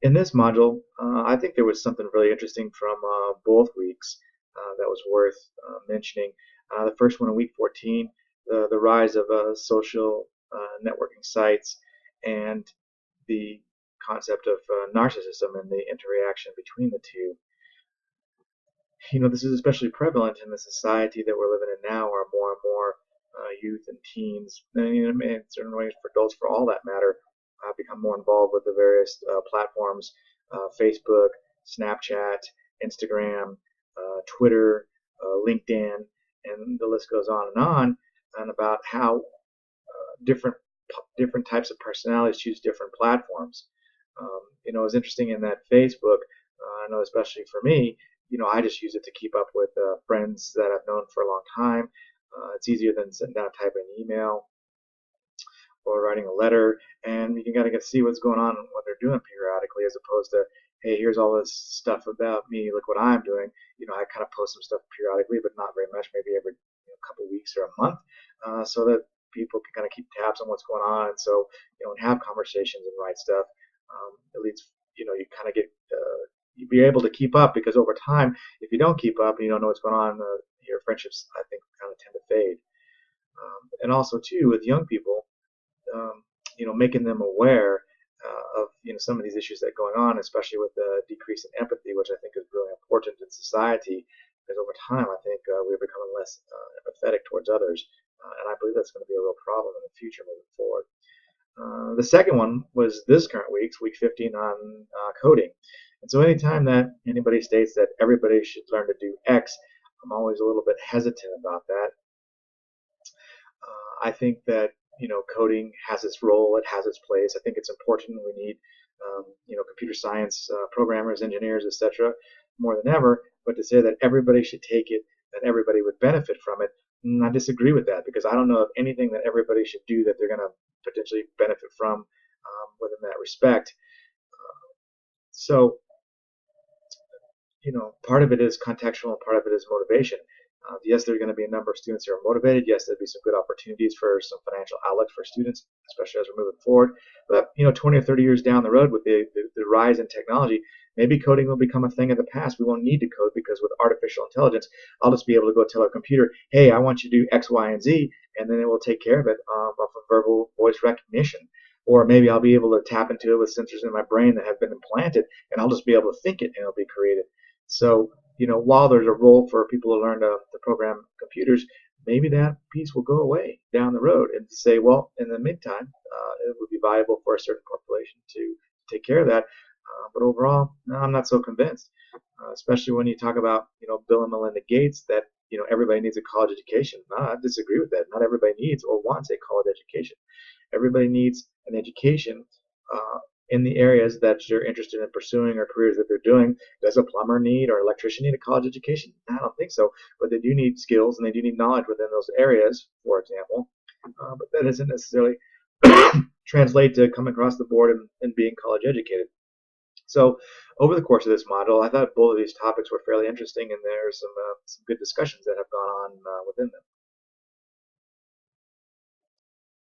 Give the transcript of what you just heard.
In this module, I think there was something really interesting from both weeks that was worth mentioning. The first one in week 14, the rise of social networking sites and the concept of narcissism and the interaction between the two. This is especially prevalent in the society that we're living in now, where more and more youth and teens, and in certain ways for adults, for all that matter, become more involved with the various platforms, Facebook, Snapchat, Instagram, Twitter, LinkedIn, and the list goes on, and about how different different types of personalities choose different platforms. It was interesting in that Facebook. I know, especially for me, I just use it to keep up with friends that I've known for a long time. It's easier than sitting down typing an email or writing a letter, and you can kind of get to see what's going on and what they're doing periodically, as opposed to, hey, here's all this stuff about me, look what I'm doing. I kind of post some stuff periodically, but not very much, maybe every couple weeks or a month, so that people can kind of keep tabs on what's going on, and so and have conversations and write stuff. It leads, you kind of get you be able to keep up, because over time, if you don't keep up and you don't know what's going on, your friendships, I think, kind of tend to fade. And also, too, with young people, making them aware of some of these issues that are going on, especially with the decrease in empathy, which I think is really important in society, because over time I think we're becoming less empathetic towards others, and I believe that's going to be a real problem in the future moving forward. The second one was this current week's, week 15, on coding. And so anytime that anybody states that everybody should learn to do X, I'm always a little bit hesitant about that. I think that coding has its role, it has its place. I think it's important. We need computer science programmers, engineers, etc., more than ever. But to say that everybody should take it, that everybody would benefit from it, I disagree with that, because I don't know of anything that everybody should do that they're going to potentially benefit from within that respect. So, part of it is contextual and part of it is motivation. Yes, there are going to be a number of students who are motivated. Yes, there'll be some good opportunities for some financial outlets for students, especially as we're moving forward. But 20 or 30 years down the road, with the rise in technology, maybe coding will become a thing of the past. We won't need to code, because with artificial intelligence, I'll just be able to go tell a computer, hey, I want you to do X, Y, and Z, and then it will take care of it off of verbal voice recognition. Or maybe I'll be able to tap into it with sensors in my brain that have been implanted, and I'll just be able to think it, and it'll be created. So, while there's a role for people to learn to program computers, maybe that piece will go away down the road, and to say, well, in the meantime, it would be viable for a certain corporation to take care of that. But overall, no, I'm not so convinced, especially when you talk about, Bill and Melinda Gates, that, everybody needs a college education. No, I disagree with that. Not everybody needs or wants a college education. Everybody needs an education in the areas that you're interested in pursuing or careers that they're doing. Does a plumber need or electrician need a college education? I don't think so, but they do need skills and they do need knowledge within those areas, for example. But that doesn't necessarily translate to come across the board and being college educated. So over the course of this module, I thought both of these topics were fairly interesting, and there are some good discussions that have gone on within them.